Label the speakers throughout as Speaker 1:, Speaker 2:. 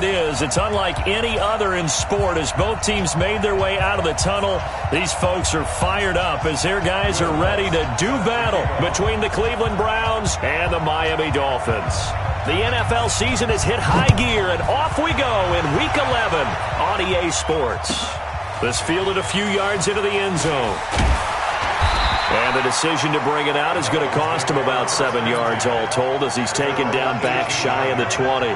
Speaker 1: It's unlike any other in sport as both teams made their way out of the tunnel. These folks are fired up as their guys are ready to do battle between the Cleveland Browns and the Miami Dolphins. The NFL season has hit high gear, and off we go in Week 11 on EA Sports. This fielded a few yards into the end zone. And the decision to bring it out is going to cost him about 7 yards all told as he's taken down back shy of the 20.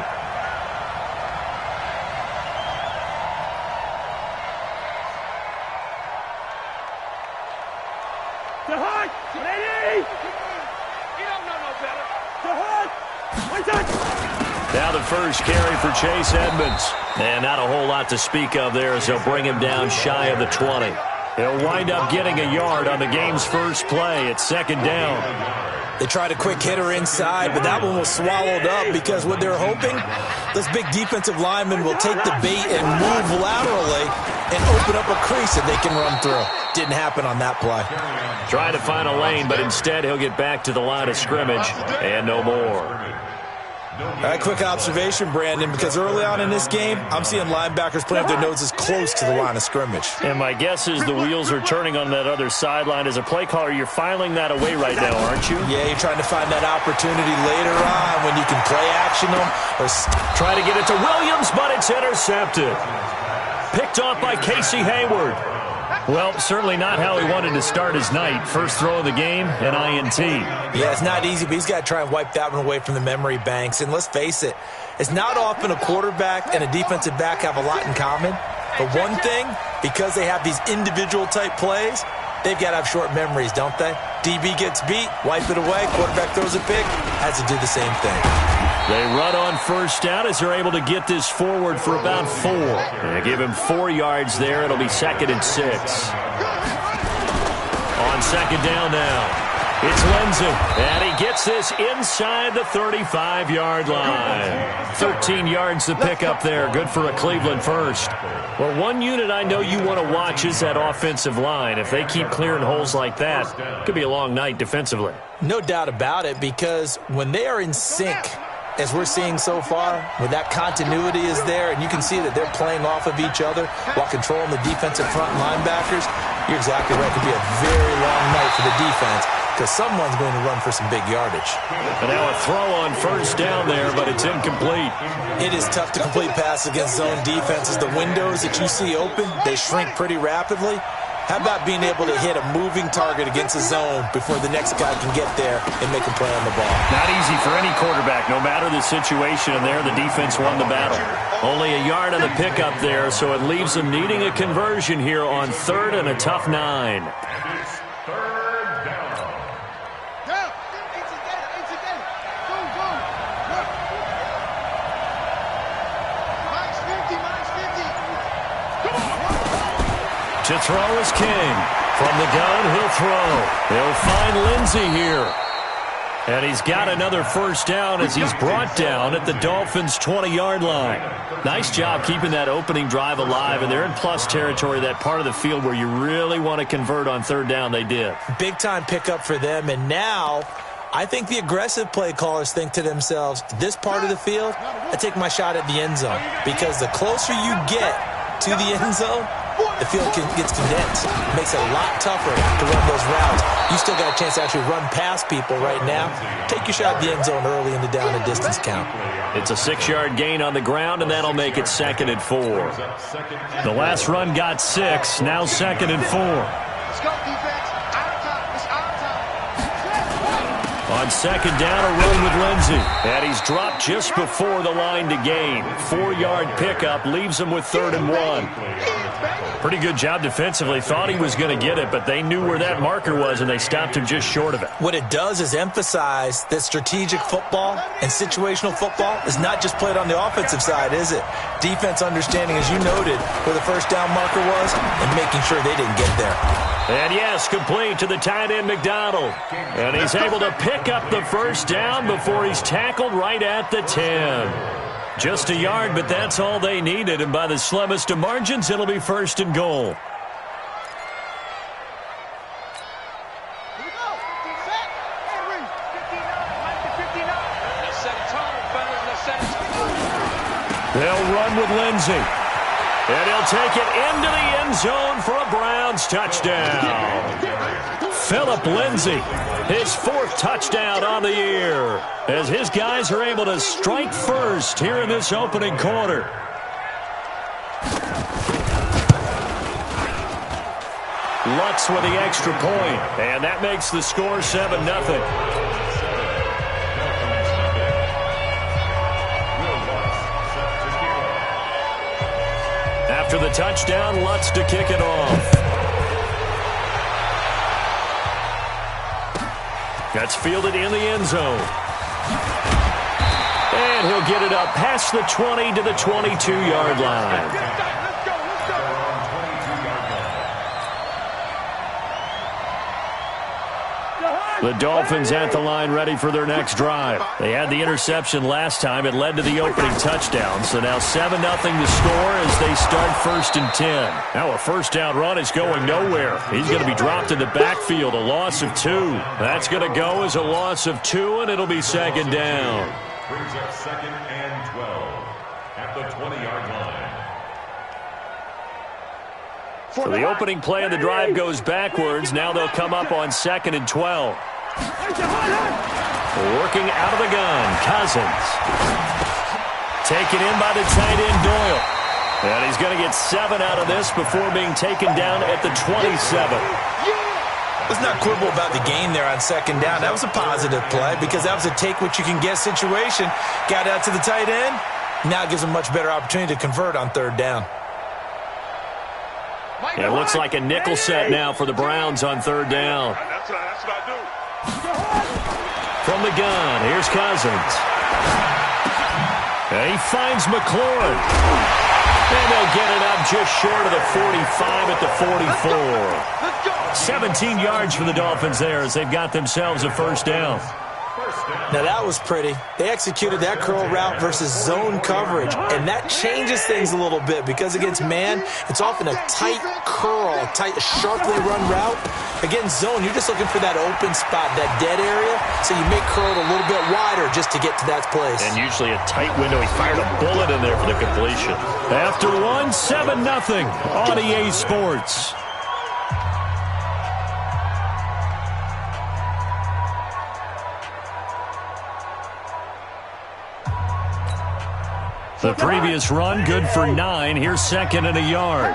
Speaker 1: Now the first carry for Chase Edmonds. And not a whole lot to speak of there as they'll bring him down shy of the 20. He'll wind up getting a yard on the game's first play at second down.
Speaker 2: They tried a quick hitter inside, but that one was swallowed up because what they're hoping, this big defensive lineman will take the bait and move laterally and open up a crease that they can run through. Didn't happen on that play.
Speaker 1: Trying to find a lane, but instead he'll get back to the line of scrimmage and no more.
Speaker 2: All right, quick observation, Brandon, because early on in this game, I'm seeing linebackers putting their noses close to the line of scrimmage.
Speaker 1: And my guess is the wheels are turning on that other sideline. As a play caller, you're filing that away right now, aren't you?
Speaker 2: Yeah, you're trying to find that opportunity later on when you can play action them. Or
Speaker 1: try to get it to Williams, but it's intercepted. Picked off by Casey Hayward. Well, certainly not how he wanted to start his night. First throw of the game, an INT.
Speaker 2: Yeah, it's not easy, but he's got to try and wipe that one away from the memory banks. And let's face it, it's not often a quarterback and a defensive back have a lot in common. But one thing, because they have these individual type plays, they've got to have short memories, don't they? DB gets beat, wipe it away, quarterback throws a pick, has to do the same thing.
Speaker 1: They run on first down as they're able to get this forward for about 4. They give him 4 yards there. It'll be 2nd and 6. On second down now, it's Lindsey. And he gets this inside the 35-yard line. 13 yards to pick up there. Good for a Cleveland first. Well, one unit I know you want to watch is that offensive line. If they keep clearing holes like that, it could be a long night defensively.
Speaker 2: No doubt about it, because when they are in sync, as we're seeing so far, when that continuity is there and you can see that they're playing off of each other while controlling the defensive front linebackers, you're exactly right. It could be a very long night for the defense because someone's going to run for some big yardage.
Speaker 1: And now a throw on first down there, but it's incomplete.
Speaker 2: It is tough to complete passes against zone defenses. The windows that you see open, they shrink pretty rapidly. How about being able to hit a moving target against a zone before the next guy can get there and make a play on the ball?
Speaker 1: Not easy for any quarterback, no matter the situation, and there the defense won the battle. Only a yard on the pickup there, so it leaves them needing a conversion here on 3rd and a tough 9. To throw is King. From the gun, he'll throw. He'll find Lindsey here. And he's got another first down as he's brought down at the Dolphins' 20-yard line. Nice job keeping that opening drive alive, and they're in plus territory, that part of the field where you really want to convert on 3rd down. They did.
Speaker 2: Big-time pickup for them, and now I think the aggressive play callers think to themselves, this part of the field, I take my shot at the end zone, because the closer you get to the end zone, the field gets condensed. It makes it a lot tougher to run those routes. You still got a chance to actually run past people right now. Take your shot at the end zone early in the down and distance count.
Speaker 1: It's a 6-yard gain on the ground, and that'll make it 2nd and 4. The last run got 6, now 2nd and 4.
Speaker 3: Let's go, defense.
Speaker 1: On second down, a run with Lindsey. And he's dropped just before the line to gain. 4-yard pickup leaves him with 3rd and 1. Pretty good job defensively. Thought he was going to get it, but they knew where that marker was, and they stopped him just short of it.
Speaker 2: What it does is emphasize that strategic football and situational football is not just played on the offensive side, is it? Defense understanding, as you noted, where the first down marker was and making sure they didn't get there.
Speaker 1: And yes, complete to the tight end McDonald. And he's able to pick up the first down before he's tackled right at the 10. Just a yard, but that's all they needed. And by the slimmest of margins, it'll be 1st and goal. They'll run with Lindsey. And he'll take it into the end zone for a Browns touchdown. Phillip Lindsay, his 4th touchdown on the year, as his guys are able to strike first here in this opening quarter. Lutz with the extra point, and that makes the score 7-0. After the touchdown, Lutz to kick it off. That's fielded in the end zone. And he'll get it up past the 20 to the 22-yard line. The Dolphins at the line ready for their next drive. They had the interception last time. It led to the opening touchdown. So now 7-0 to score as they start 1st and 10. Now a first down run is going nowhere. He's going to be dropped in the backfield, a loss of 2. That's going to go as a loss of 2, and it'll be 2nd down.
Speaker 3: Brings up 2nd and 12 at the 20-yard line.
Speaker 1: So the opening play of the drive goes backwards. Now they'll come up on 2nd and 12. Working out of the gun, Cousins. Taken in by the tight end, Doyle. And he's going to get 7 out of this before being taken down at the 27.
Speaker 2: Let's not quibble about the gain there on 2nd down. That was a positive play because that was a take-what-you-can-get situation. Got out to the tight end. Now it gives him a much better opportunity to convert on 3rd down.
Speaker 1: It looks like a nickel set now for the Browns on 3rd down.
Speaker 3: That's what I do.
Speaker 1: From the gun, here's Cousins. And he finds McLaurin. And they'll get it up just short of the 45 at the 44. 17 yards for the Dolphins there as they've got themselves a first down.
Speaker 2: Now, that was pretty. They executed that curl route versus zone coverage, and that changes things a little bit because against man, it's often a tight curl, tight, sharply run route. Against zone, you're just looking for that open spot, that dead area, so you make curl a little bit wider just to get to that place.
Speaker 1: And usually a tight window. He fired a bullet in there for the completion. After one, 7-0 on EA Sports. The previous run, good for 9. Here's 2nd and a yard.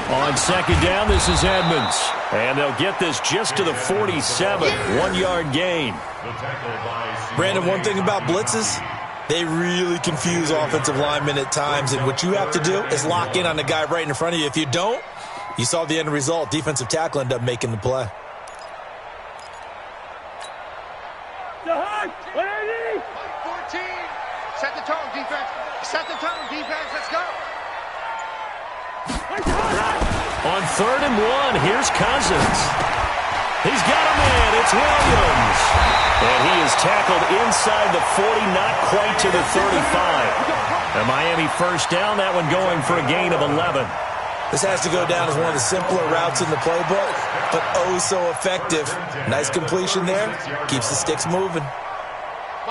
Speaker 1: On 2nd down, this is Edmonds. And they'll get this just to the 47. 1-yard gain.
Speaker 2: Brandon, one thing about blitzes, they really confuse offensive linemen at times. And what you have to do is lock in on the guy right in front of you. If you don't, you saw the end result. Defensive tackle ended up making the play.
Speaker 4: 14. Set the tone, defense. Set the tone, defense. Let's go.
Speaker 1: On 3rd and 1, here's Cousins. He's got a man. It's Williams. And he is tackled inside the 40, not quite to the 35. A Miami first down, that one going for a gain of 11.
Speaker 2: This has to go down as one of the simpler routes in the playbook, but oh so effective. Nice completion there. Keeps the sticks moving.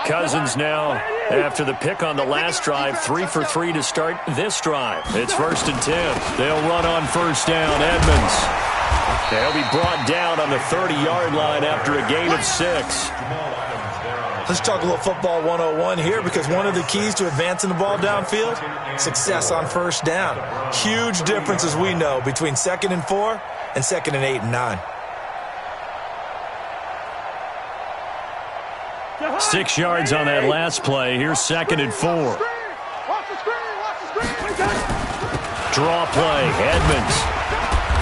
Speaker 1: Cousins now, after the pick on the last drive, 3 for 3 to start this drive. It's 1st and 10. They'll run on first down. Edmonds. They'll be brought down on the 30-yard line after a gain of 6.
Speaker 2: Let's talk a little football 101 here because one of the keys to advancing the ball downfield, success on first down. Huge difference, as we know, between 2nd and 4 and 2nd and 8 and 9.
Speaker 1: 6 yards on that last play. Here's 2nd and 4. Draw play. Edmonds.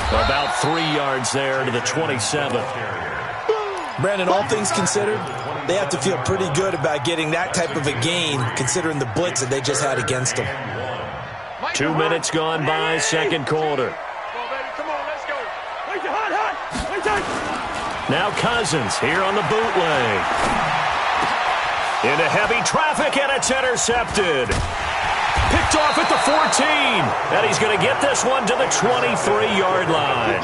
Speaker 1: About 3 yards there to the 27.
Speaker 2: Brandon, all things considered, they have to feel pretty good about getting that type of a gain considering the blitz that they just had against them.
Speaker 1: 2 minutes gone by, 2nd quarter. Now Cousins here on the bootleg. Into heavy traffic, and it's intercepted. Picked off at the 14. And he's going to get this one to the 23-yard line.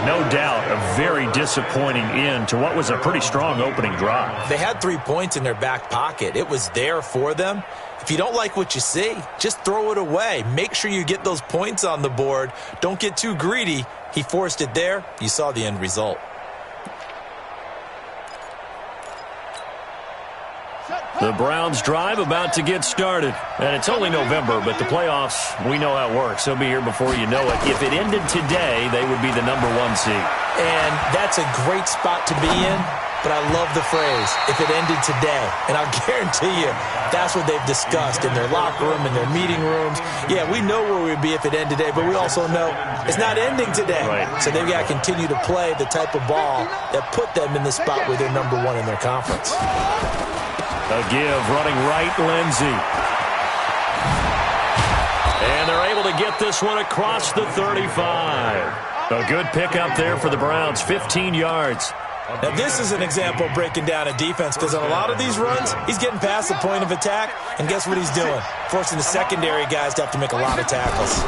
Speaker 1: No doubt a very disappointing end to what was a pretty strong opening drive.
Speaker 2: They had 3 points in their back pocket. It was there for them. If you don't like what you see, just throw it away. Make sure you get those points on the board. Don't get too greedy. He forced it there. You saw the end result.
Speaker 1: The Browns drive about to get started. And it's only November, but the playoffs, we know how it works. They'll be here before you know it. If it ended today, they would be the #1 seed.
Speaker 2: And that's a great spot to be in, but I love the phrase, if it ended today. And I'll guarantee you, that's what they've discussed in their locker room, in their meeting rooms. Yeah, we know where we'd be if it ended today, but we also know it's not ending today.
Speaker 1: Right.
Speaker 2: So they've got to continue to play the type of ball that put them in the spot where they're #1 in their conference.
Speaker 1: A give, running right, Lindsey. And they're able to get this one across the 35. A good pickup there for the Browns, 15 yards.
Speaker 2: Now, this is an example of breaking down a defense, because on a lot of these runs, he's getting past the point of attack, and guess what he's doing? Forcing the secondary guys to have to make a lot of tackles.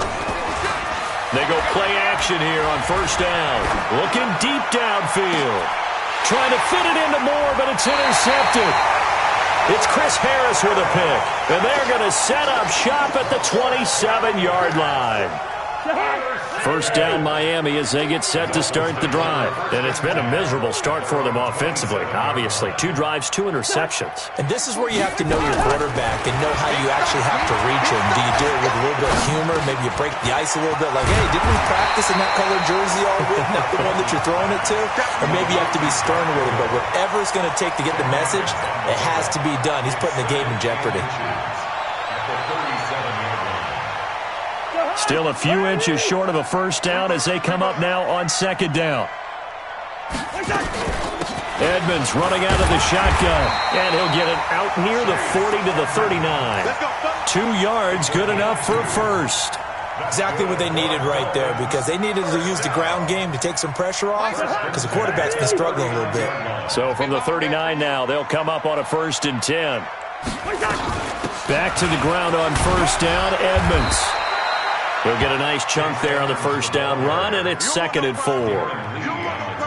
Speaker 1: They go play action here on first down. Looking deep downfield. Trying to fit it into Moore, but it's intercepted. It's Chris Harris with a pick, and they're going to set up shop at the 27-yard line. First down Miami as they get set to start the drive. And it's been a miserable start for them offensively, obviously. 2 drives, 2 interceptions.
Speaker 2: And this is where you have to know your quarterback and know how you actually have to reach him. Do you do it with a little bit of humor? Maybe you break the ice a little bit, like, hey, didn't we practice in that colored jersey all week? Not the one that you're throwing it to? Or maybe you have to be stern with him. But whatever it's going to take to get the message, it has to be done. He's putting the game in jeopardy.
Speaker 1: Still a few inches short of a first down as they come up now on second down. Edmonds running out of the shotgun, and he'll get it out near the 40 to the 39. 2 yards, good enough for a first.
Speaker 2: Exactly what they needed right there, because they needed to use the ground game to take some pressure off, because the quarterback's been struggling a little bit.
Speaker 1: So from the 39 now, they'll come up on a 1st and 10. Back to the ground on first down, Edmonds. He'll get a nice chunk there on the first down run, and it's 2nd and 4.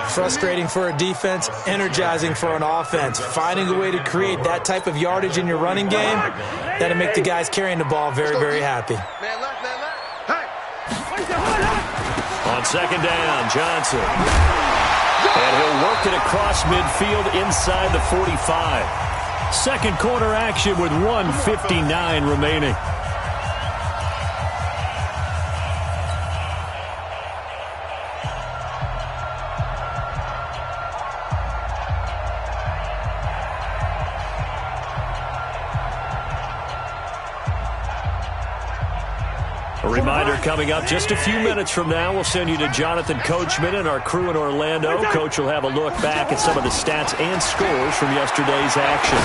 Speaker 2: Frustrating for a defense, energizing for an offense. Finding a way to create that type of yardage in your running game, that'll make the guys carrying the ball very, very happy.
Speaker 1: On second down, Johnson. And he'll work it across midfield inside the 45. Second quarter action with 1:59 remaining. A reminder coming up just a few minutes from now, we'll send you to Jonathan Coachman and our crew in Orlando. Coach will have a look back at some of the stats and scores from yesterday's action.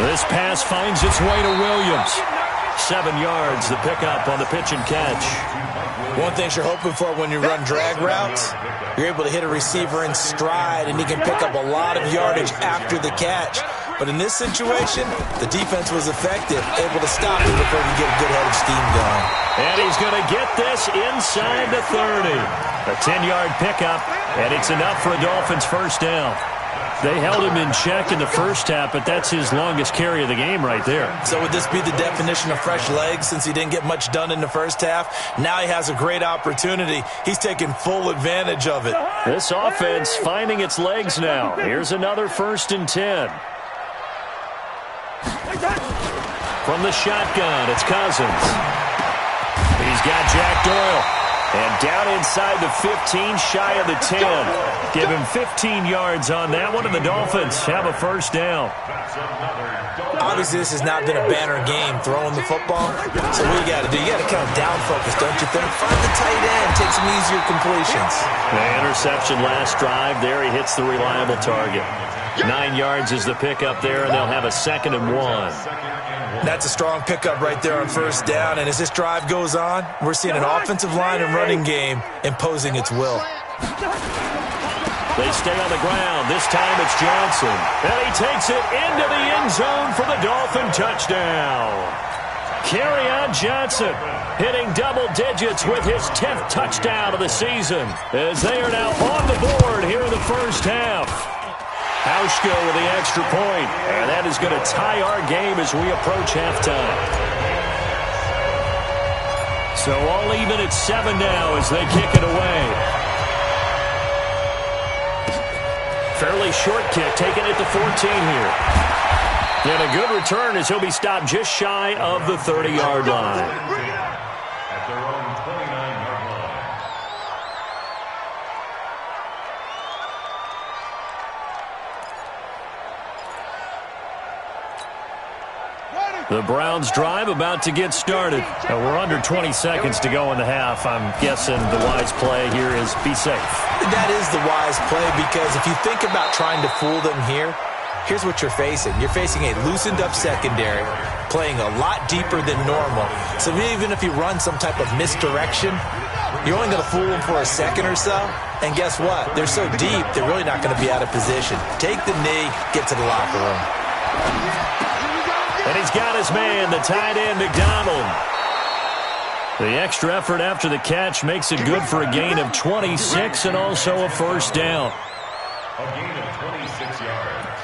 Speaker 1: This pass finds its way to Williams. 7 yards, the pickup on the pitch and catch.
Speaker 2: One thing you're hoping for when you run drag routes, you're able to hit a receiver in stride, and he can pick up a lot of yardage after the catch. But in this situation, the defense was effective, able to stop him before he get a good head of steam going.
Speaker 1: And he's going to get this inside the 30. A 10-yard pickup, and it's enough for a Dolphins first down. They held him in check in the first half, but that's his longest carry of the game right there.
Speaker 2: So would this be the definition of fresh legs since he didn't get much done in the first half? Now he has a great opportunity. He's taking full advantage of it.
Speaker 1: This offense finding its legs now. Here's another 1st and 10. From the shotgun, it's Cousins. He's got Jack Doyle. And down inside the 15, shy of the 10. Give him 15 yards on that one, and the Dolphins have a first down.
Speaker 2: Obviously, this has not been a banner game throwing the football. So what you got to do? You got to kind of down focus, don't you think? Find the tight end, take some easier completions.
Speaker 1: The interception last drive there. He hits the reliable target. 9 yards is the pickup there, and they'll have a 2nd and 1.
Speaker 2: That's a strong pickup right there on first down. And as this drive goes on, we're seeing an offensive line and running game imposing its will.
Speaker 1: They stay on the ground. This time it's Johnson. And he takes it into the end zone for the Dolphin touchdown. Kerryon Johnson hitting double digits with his 10th touchdown of the season as they are now on the board here in the first half. Hauschka with the extra point, and that is going to tie our game as we approach halftime. So all even at 7 now as they kick it away. Fairly short kick, taking it to 14 here. And a good return as he'll be stopped just shy of the 30-yard line.
Speaker 3: At their own 29-yard line.
Speaker 1: The Browns drive about to get started. We're under 20 seconds to go in the half. I'm guessing the wise play here is be safe.
Speaker 2: That is the wise play because if you think about trying to fool them here, here's what you're facing. You're facing a loosened-up secondary, playing a lot deeper than normal. So even if you run some type of misdirection, you're only going to fool them for a second or so. And guess what? They're so deep, they're really not going to be out of position. Take the knee, get to the locker room.
Speaker 1: And he's got his man, the tight end, McDonald. The extra effort after the catch makes it good for a gain of 26 and also a first down.
Speaker 3: A gain of 26 yards.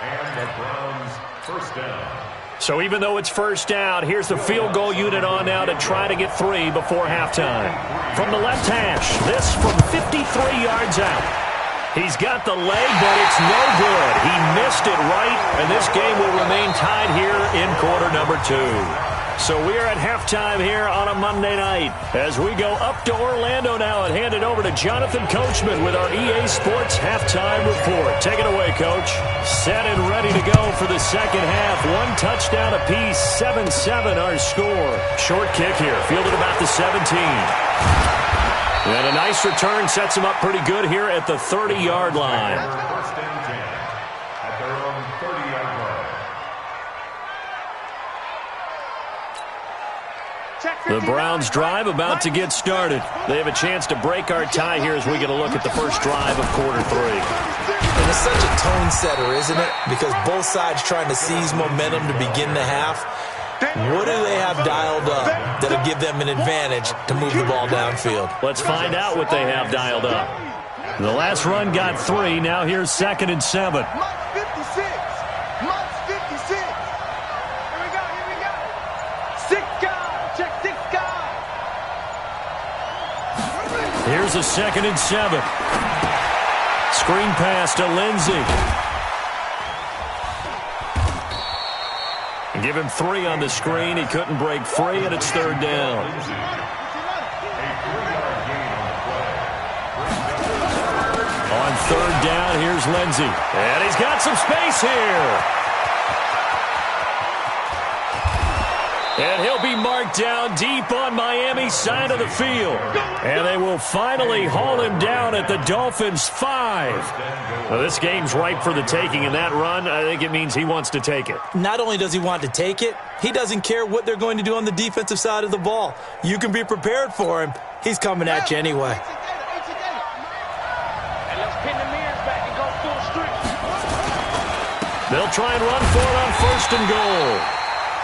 Speaker 3: And the Browns first down.
Speaker 1: So even though it's first down, here's the field goal unit on now to try to get 3 before halftime. From the left hash, this from 53 yards out. He's got the leg, but it's no good. He missed it right, and this game will remain tied here in quarter number 2. So we are at halftime here on a Monday night as we go up to Orlando now and hand it over to Jonathan Coachman with our EA Sports halftime report. Take it away, Coach. Set and ready to go for the second half. 1 touchdown apiece, 7-7 our score. Short kick here, fielded about the 17. And a nice return sets him up pretty good here at the 30-yard line.
Speaker 3: First and 10 at their own 30-yard line.
Speaker 1: The Browns drive about to get started. They have a chance to break our tie here as we get a look at the first drive of quarter 3.
Speaker 2: And it's such a tone setter, isn't it? Because both sides trying to seize momentum to begin the half. What do they have dialed up that'll give them an advantage to move the ball downfield?
Speaker 1: Let's find out what they have dialed up. The last run got 3. Now here's 2nd and 7. Here's a 2nd and 7. Screen pass to Lindsey. Give him 3 on the screen. He couldn't break free, and it's 3rd down. On 3rd down, here's Lindsey. And he's got some space here. And he'll be marked down deep on Miami's side of the field. And they will finally haul him down at the Dolphins' 5. Well, this game's ripe for the taking, and that run, I think it means he wants to take it.
Speaker 2: Not only does he want to take it, he doesn't care what they're going to do on the defensive side of the ball. You can be prepared for him. He's coming at you anyway.
Speaker 1: They'll try and run for it on 1st and goal.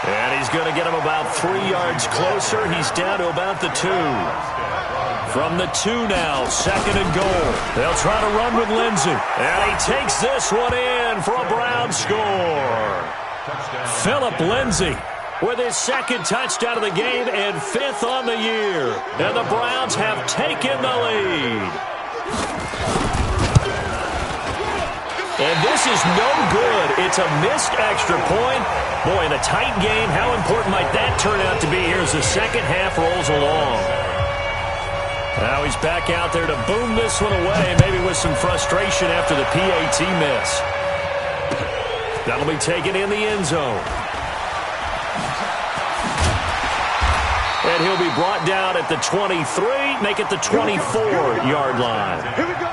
Speaker 1: And he's going to get him about 3 yards closer. He's down to about the 2. From the 2 now, 2nd and goal. They'll try to run with Lindsey. And he takes this one in for a Brown score. Philip Lindsey with his 2nd touchdown of the game and 5th on the year. And the Browns have taken the lead. And this is no good. It's a missed extra point. Boy, in a tight game, how important might that turn out to be here as the second half rolls along? Now he's back out there to boom this one away, maybe with some frustration after the PAT miss. That'll be taken in the end zone. And he'll be brought down at the 23, make it the 24-yard line.
Speaker 4: Here we go.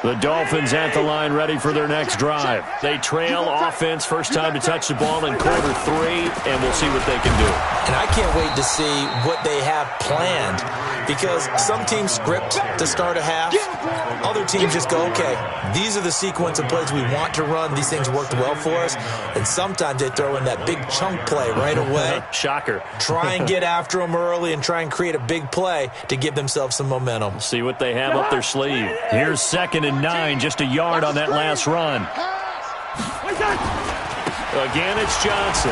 Speaker 1: The Dolphins at the line ready for their next drive. They trail offense, first time to touch the ball in quarter 3, and we'll see what they can do.
Speaker 2: And I can't wait to see what they have planned Because some teams script to start a half. Other teams just go, okay, these are the sequence of plays we want to run. These things worked well for us. And sometimes they throw in that big chunk play right away.
Speaker 1: Shocker.
Speaker 2: Try and get after them early and try and create a big play to give themselves some momentum.
Speaker 1: See what they have up their sleeve. Here's 2nd and 9, just a yard on that last run. Again, it's Johnson.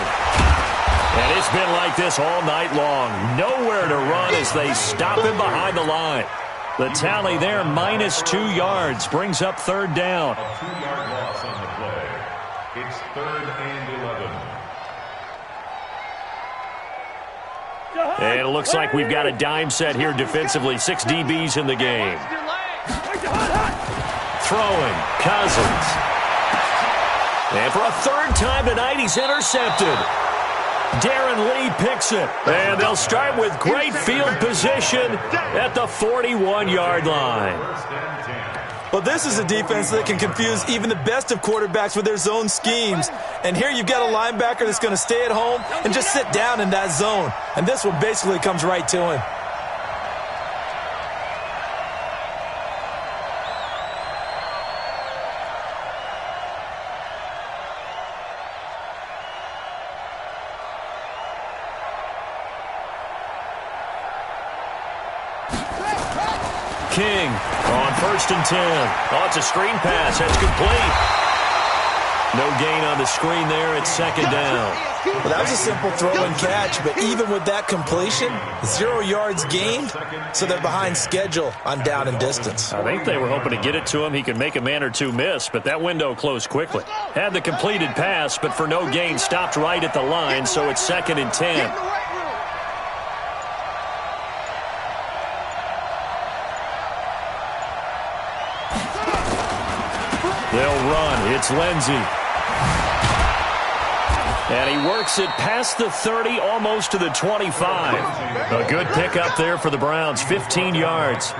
Speaker 1: And it's been like this all night long. Nowhere to run as they stop him behind the line. The tally there, -2 yards, brings up 3rd down.
Speaker 3: A 2-yard loss on the play. It's 3rd and 11.
Speaker 1: And it looks like we've got a dime set here defensively. 6 DBs in the game. Throwing, Cousins. And for a 3rd time tonight, he's intercepted. Darren Lee picks it. And they'll start with great field position at the 41-yard line.
Speaker 2: Well, this is a defense that can confuse even the best of quarterbacks with their zone schemes. And here you've got a linebacker that's going to stay at home and just sit down in that zone. And this one basically comes right to him.
Speaker 1: King on 1st and 10. Oh, it's a screen pass. That's complete. No gain on the screen there. It's 2nd down.
Speaker 2: Well, that was a simple throw and catch, but even with that completion, 0 yards gained, so they're behind schedule on down and distance.
Speaker 1: I think they were hoping to get it to him. He could make a man or two miss, but that window closed quickly. Had the completed pass, but for no gain, stopped right at the line, so it's 2nd and 10. They'll run. It's Lindsey. And he works it past the 30, almost to the 25. A good pickup there for the Browns, 15 yards.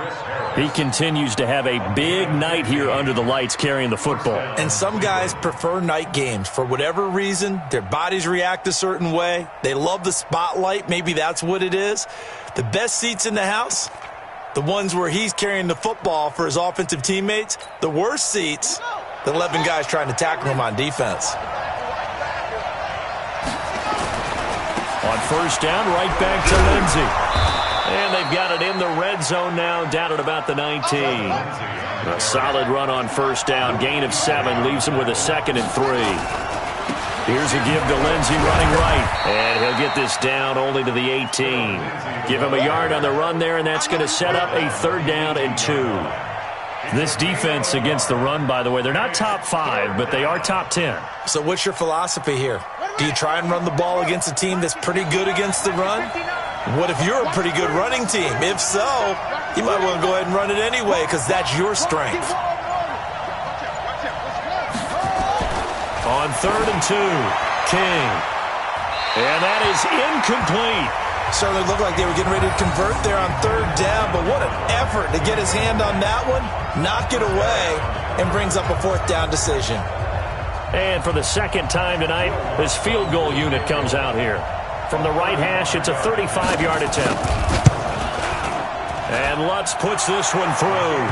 Speaker 1: He continues to have a big night here under the lights carrying the football.
Speaker 2: And some guys prefer night games. For whatever reason, their bodies react a certain way. They love the spotlight. Maybe that's what it is. The best seats in the house, the ones where he's carrying the football for his offensive teammates. The worst seats, the 11 guys trying to tackle him on defense.
Speaker 1: On 1st down, right back to Lindsey. And they've got it in the red zone now, down at about the 19. A solid run on 1st down, gain of 7, leaves him with a 2nd and 3. Here's a give to Lindsey running right. And he'll get this down only to the 18. Give him a yard on the run there, and that's going to set up a 3rd down and 2. This defense against the run, by the way, they're not top 5, but they are top 10.
Speaker 2: So what's your philosophy here? Do you try and run the ball against a team that's pretty good against the run? What if you're a pretty good running team? If so, you might want to go ahead and run it anyway because that's your strength.
Speaker 1: On 3rd and 2, King. And that is incomplete.
Speaker 2: Certainly looked like they were getting ready to convert there on 3rd down, but what an effort to get his hand on that one, knock it away, and brings up a 4th down decision.
Speaker 1: And for the 2nd time tonight, this field goal unit comes out here. From the right hash, it's a 35-yard attempt. And Lutz puts this one through.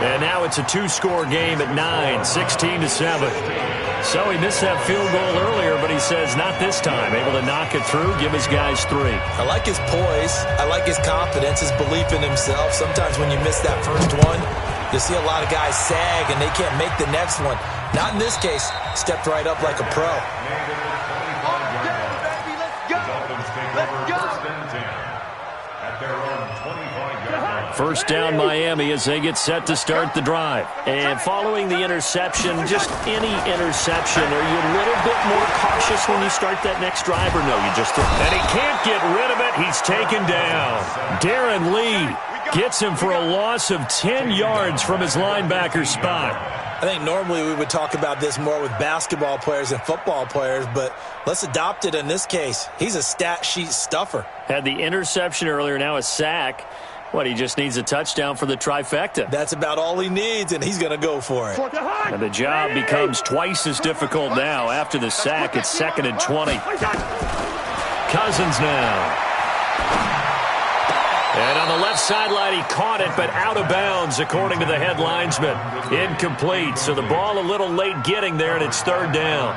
Speaker 1: And now it's a 2-score game at 9, 16-7. So he missed that field goal earlier, but he says not this time. Able to knock it through, give his guys 3.
Speaker 2: I like his poise. I like his confidence, his belief in himself. Sometimes when you miss that first one, you see a lot of guys sag and they can't make the next one. Not in this case. Stepped right up like a pro.
Speaker 1: First down Miami as they get set to start the drive. And following the interception, just any interception, are you a little bit more cautious when you start that next drive or no? You just throw. And he can't get rid of it. He's taken down. Darren Lee gets him for a loss of 10 yards from his linebacker spot.
Speaker 2: I think normally we would talk about this more with basketball players and football players, but let's adopt it in this case. He's a stat sheet stuffer.
Speaker 1: Had the interception earlier, now a sack. What, he just needs a touchdown for the trifecta.
Speaker 2: That's about all he needs, and he's going to go for it.
Speaker 1: And the job becomes twice as difficult now. After the sack, it's 2nd and 20. Cousins now. And on the left sideline, he caught it, but out of bounds, according to the head linesman. Incomplete, so the ball a little late getting there, and it's third down.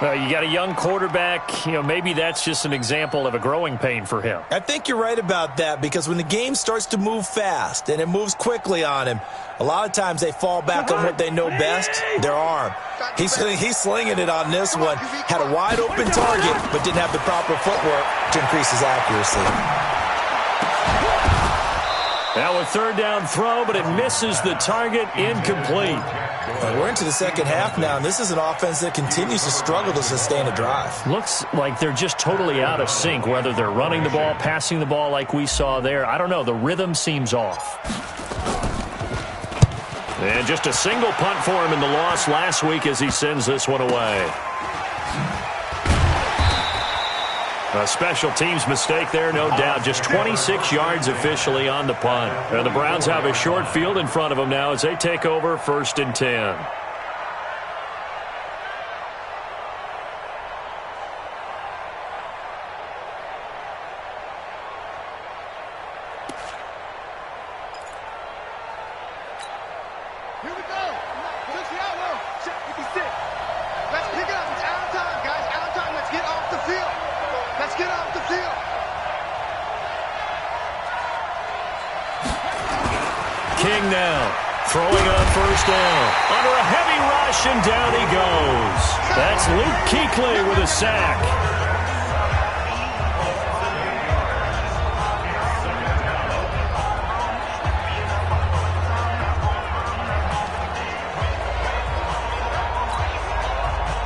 Speaker 1: Well, you got a young quarterback. Maybe that's just an example of a growing pain for him.
Speaker 2: I think you're right about that, because when the game starts to move fast and it moves quickly on him, a lot of times they fall back on what they know best, their arm. He's slinging it on this one. Had a wide-open target, but didn't have the proper footwork to increase his accuracy.
Speaker 1: Now a third down throw, but it misses the target, incomplete.
Speaker 2: And we're into the second half now, and this is an offense that continues to struggle to sustain a drive.
Speaker 1: Looks like they're just totally out of sync, whether they're running the ball, passing the ball like we saw there. I don't know. The rhythm seems off. And just a single punt for him in the loss last week as he sends this one away. A special teams mistake there, no doubt. Just 26 yards officially on the punt. And the Browns have a short field in front of them now as they take over 1st and 10.
Speaker 4: Here we go. 60 out low. 56. Let's pick it up. It's out of time, guys. Out of time. Let's get off the field. Let's get off the field.
Speaker 1: King now throwing on 1st down. Under a heavy rush, and down he goes. That's Luke Kuechly with a sack.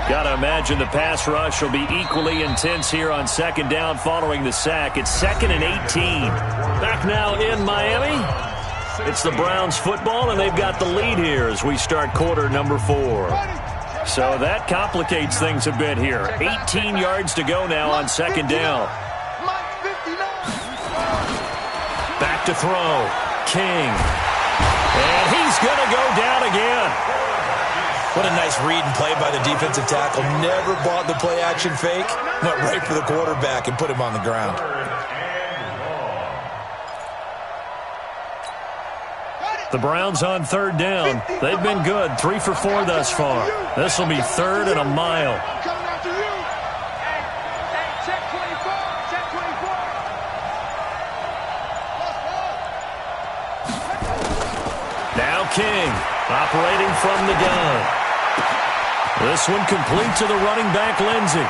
Speaker 1: Got to imagine the pass rush will be equally intense here on 2nd down following the sack. It's 2nd and 18. Back now in Miami. It's the Browns football, and they've got the lead here as we start quarter number 4. So that complicates things a bit here. 18 yards to go now on 2nd down. Back to throw. King. And he's going to go down again.
Speaker 2: What a nice read and play by the defensive tackle. Never bought the play-action fake. Went right for the quarterback and put him on the ground.
Speaker 1: The Browns on 3rd down. They've been good. 3 for 4 thus far. This will be 3rd and a mile.
Speaker 4: Check 24. Check 24.
Speaker 1: Now King operating from the gun. This one complete to the running back, Lindsey.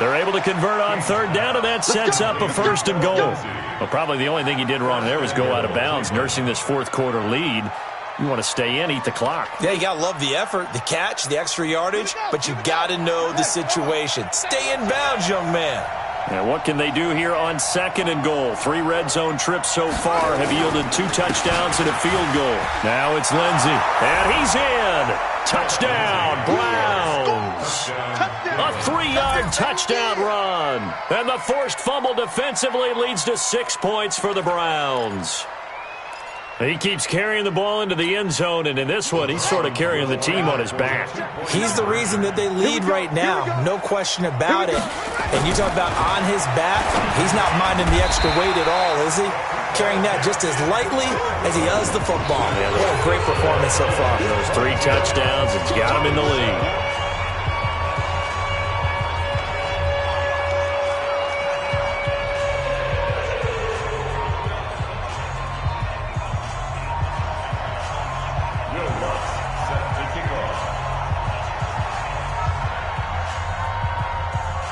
Speaker 1: They're able to convert on 3rd down, and that sets up a 1st and goal. Well, probably the only thing he did wrong there was go out of bounds, nursing this 4th quarter lead. You want to stay in, eat the clock.
Speaker 2: Yeah, you got to love the effort, the catch, the extra yardage, but you got to know the situation. Stay in bounds, young man.
Speaker 1: And what can they do here on 2nd and goal? 3 red zone trips so far have yielded 2 touchdowns and a field goal. Now it's Lindsey, and he's in. Touchdown, Browns. A 3-yard touchdown run. And the forced fumble defensively leads to 6 points for the Browns. He keeps carrying the ball into the end zone, and in this one, he's sort of carrying the team on his back.
Speaker 2: He's the reason that they lead right now, no question about it. And you talk about on his back, he's not minding the extra weight at all, is he? Carrying that just as lightly as he does the football.
Speaker 1: Yeah,
Speaker 2: what a great performance so far.
Speaker 1: Those 3 touchdowns, it's got him in the lead.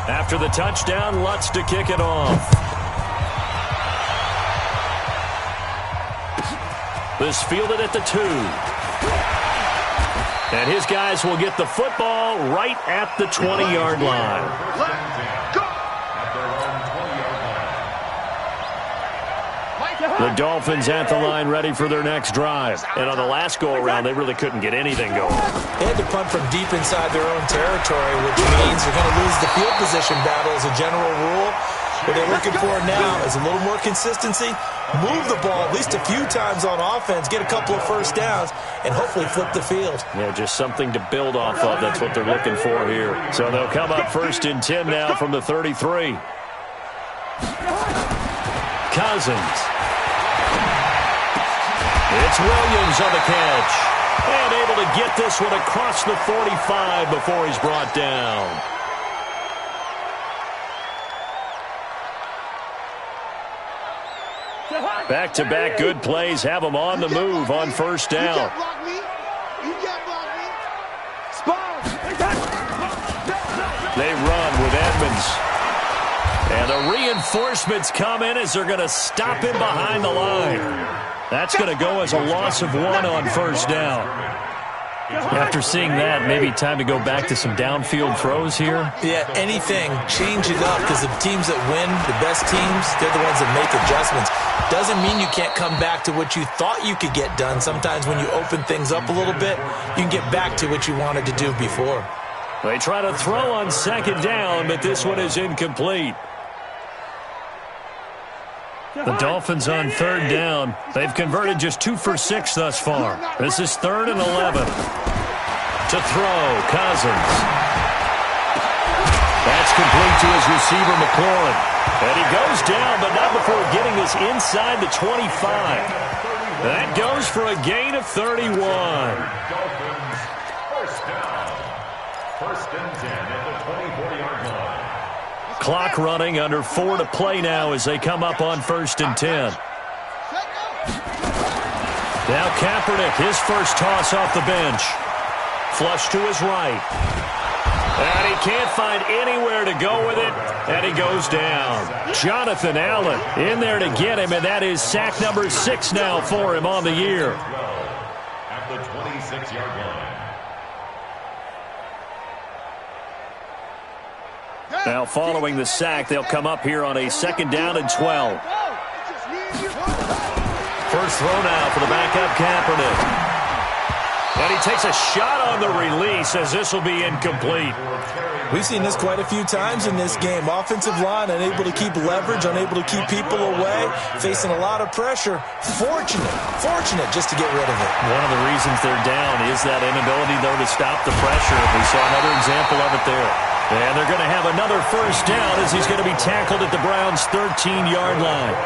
Speaker 1: After the touchdown, Lutz to kick it off. This fielded at the 2. And his guys will get the football right at the 20-yard line. The Dolphins at the line ready for their next drive. And on the last go-around, they really couldn't get anything going.
Speaker 2: They had to punt from deep inside their own territory, which means they're going to lose the field position battle as a general rule. What they're looking for now is a little more consistency, move the ball at least a few times on offense, get a couple of first downs, and hopefully flip the field.
Speaker 1: Yeah, just something to build off of. That's what they're looking for here. So they'll come up 1st and 10 now from the 33. Cousins. It's Williams on the catch. And able to get this one across the 45 before he's brought down. Back-to-back good plays have him on the move on first down. They run with Edmonds. And the reinforcements come in as they're going to stop him behind the line. That's going to go as a loss of 1 on first down. After seeing that, maybe time to go back to some downfield throws here.
Speaker 2: Yeah, anything. Change it up because the teams that win, the best teams, they're the ones that make adjustments. Doesn't mean you can't come back to what you thought you could get done. Sometimes when you open things up a little bit, you can get back to what you wanted to do before.
Speaker 1: They try to throw on second down, but this one is incomplete. The Dolphins on third down. They've converted just 2 for 6 thus far. This is 3rd and 11. To throw, Cousins. That's complete to his receiver, McLaurin. And he goes down, but not before getting this inside the 25. That goes for a gain of 31.
Speaker 3: Dolphins, first down. 1st and 10 at the 24-yard line.
Speaker 1: Clock running, under 4 to play now as they come up on 1st and 10. Now Kaepernick, his first toss off the bench. Flush to his right. And he can't find anywhere to go with it, and he goes down. Jonathan Allen in there to get him, and that is sack number 6 now for him on the year.
Speaker 3: At the 26-yard line.
Speaker 1: Now following the sack, they'll come up here on a 2nd down and 12. First throw now for the backup Kaepernick. And he takes a shot on the release as this will be incomplete.
Speaker 2: We've seen this quite a few times in this game. Offensive line unable to keep leverage, unable to keep people away, facing a lot of pressure. Fortunate just to get rid of it.
Speaker 1: One of the reasons they're down is that inability, though, to stop the pressure. We saw another example of it there. And they're going to have another first down as he's going to be tackled at the Browns' 13-yard line.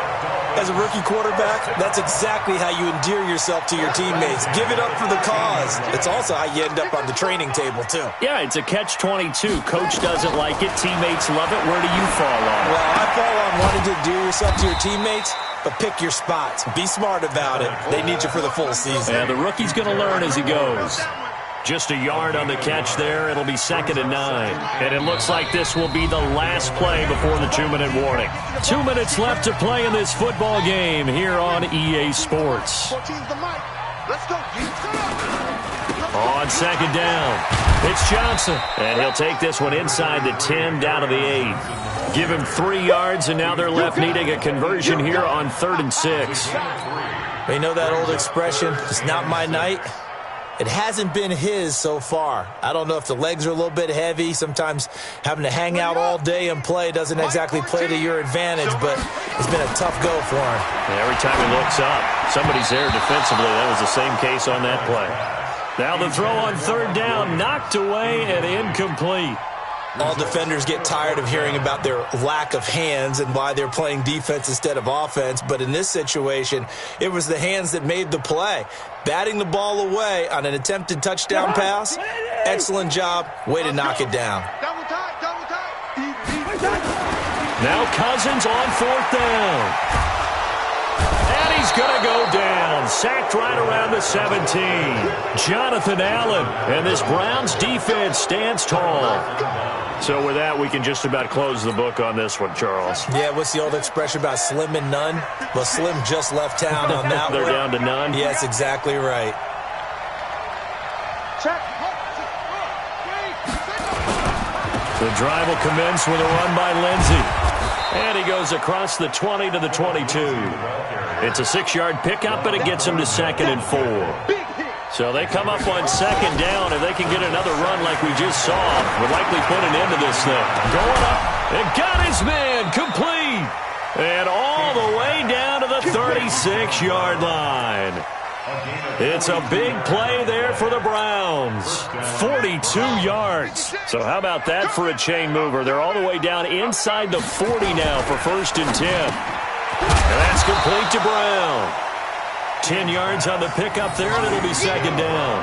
Speaker 2: As a rookie quarterback, that's exactly how you endear yourself to your teammates. Give it up for the cause. It's also how you end up on the training table, too.
Speaker 1: Yeah, it's a catch-22. Coach doesn't like it. Teammates love it. Where do you fall on it?
Speaker 2: Well, I fall on wanting to endear yourself to your teammates, but pick your spots. Be smart about it. They need you for the full season.
Speaker 1: And the rookie's going to learn as he goes. Just a yard on the catch there. It'll be 2nd and 9. And it looks like this will be the last play before the 2-minute warning. 2 minutes left to play in this football game here on EA Sports. On 2nd down, it's Johnson. And he'll take this one inside the 10 down to the 8. Give him 3 yards, and now they're left needing a conversion here on 3rd and 6.
Speaker 2: You know that old expression, it's not my night? It hasn't been his so far. I don't know if the legs are a little bit heavy. Sometimes having to hang out all day and play doesn't exactly play to your advantage, but it's been a tough go for him.
Speaker 1: Every time he looks up, somebody's there defensively. That was the same case on that play. Now the throw on 3rd down, knocked away and incomplete.
Speaker 2: All defenders get tired of hearing about their lack of hands and why they're playing defense instead of offense. But in this situation, it was the hands that made the play. Batting the ball away on an attempted touchdown pass. Excellent job. Way to knock it down.
Speaker 1: Now Cousins on 4th down. And he's going to go down. Sacked right around the 17. Jonathan Allen. And this Browns defense stands tall. So with that, we can just about close the book on this one, Charles.
Speaker 2: Yeah, what's the old expression about slim and none? Well, Slim just left town on that
Speaker 1: They're
Speaker 2: one.
Speaker 1: down to none?
Speaker 2: Yeah, that's exactly right.
Speaker 1: The drive will commence with a run by Lindsey. And he goes across the 20 to the 22. It's a 6-yard pickup, and it gets him to 2nd and 4. So they come up on 2nd down. If they can get another run like we just saw, would likely put an end to this thing. Going up, and got his man complete. And all the way down to the 36-yard line. It's a big play there for the Browns. 42 yards. So how about that for a chain mover? They're all the way down inside the 40 now for 1st and 10. And that's complete to Brown. 10 yards on the pickup there, and it'll be second down.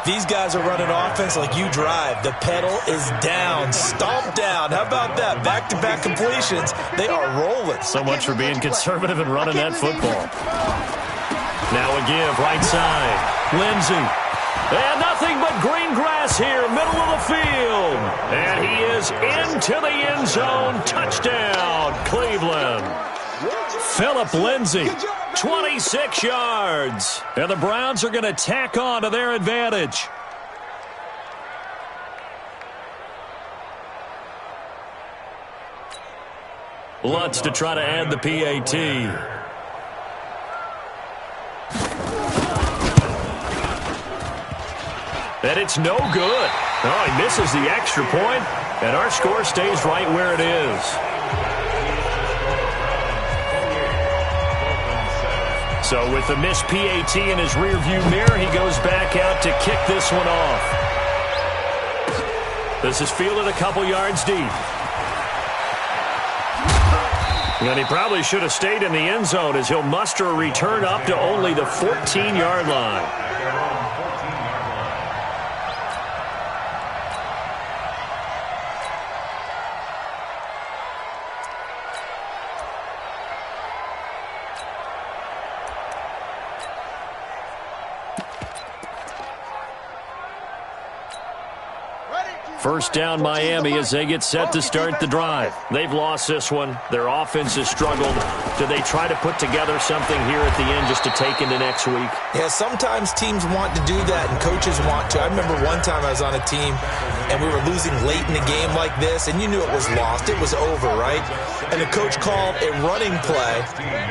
Speaker 2: These guys are running offense like you drive. The pedal is down, stomped down. How about that? Back-to-back completions. They are rolling.
Speaker 1: So much for being conservative and running that football. Now a give, right side. Lindsey. And nothing but green grass here, middle of the field. And he is into the end zone. Touchdown, Cleveland. Phillip Lindsey, 26 yards. And the Browns are going to tack on to their advantage. Lutz to try to add the PAT. And it's no good. Oh, he misses the extra point, and our score stays right where it is. So with the missed PAT in his rearview mirror, he goes back out to kick this one off. This is fielded a couple yards deep. And he probably should have stayed in the end zone as he'll muster a return up to only the 14-yard line. First down, Miami, as they get set to start the drive. They've lost this one. Their offense has struggled. Do they try to put together something here at the end just to take into next week?
Speaker 2: Yeah, sometimes teams want to do that, and coaches want to. I remember one time I was on a team, and we were losing late in the game like this, and you knew it was lost. It was over, right? And the coach called a running play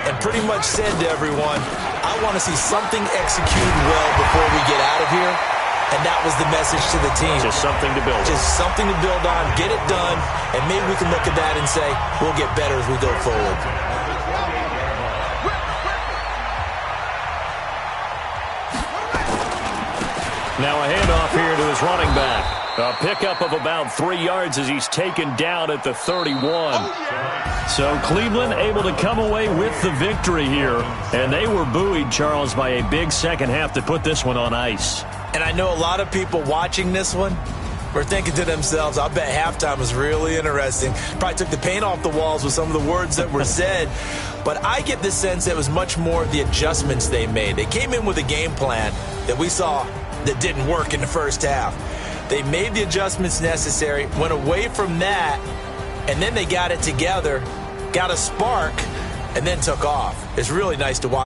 Speaker 2: and pretty much said to everyone, I want to see something executed well before we get out of here. And that was the message to the team.
Speaker 1: Just something to build on.
Speaker 2: Just something to build on, get it done, and maybe we can look at that and say, we'll get better as we go forward.
Speaker 1: Now a handoff here to his running back. A pickup of about 3 yards as he's taken down at the 31. So Cleveland able to come away with the victory here. And they were buoyed, Charles, by a big second half to put this one on ice.
Speaker 2: And I know a lot of people watching this one were thinking to themselves, I bet halftime was really interesting. Probably took the paint off the walls with some of the words that were said. But I get the sense that it was much more of the adjustments they made. They came in with a game plan that we saw that didn't work in the first half. They made the adjustments necessary, went away from that, and then they got it together, got a spark, and then took off. It's really nice to watch.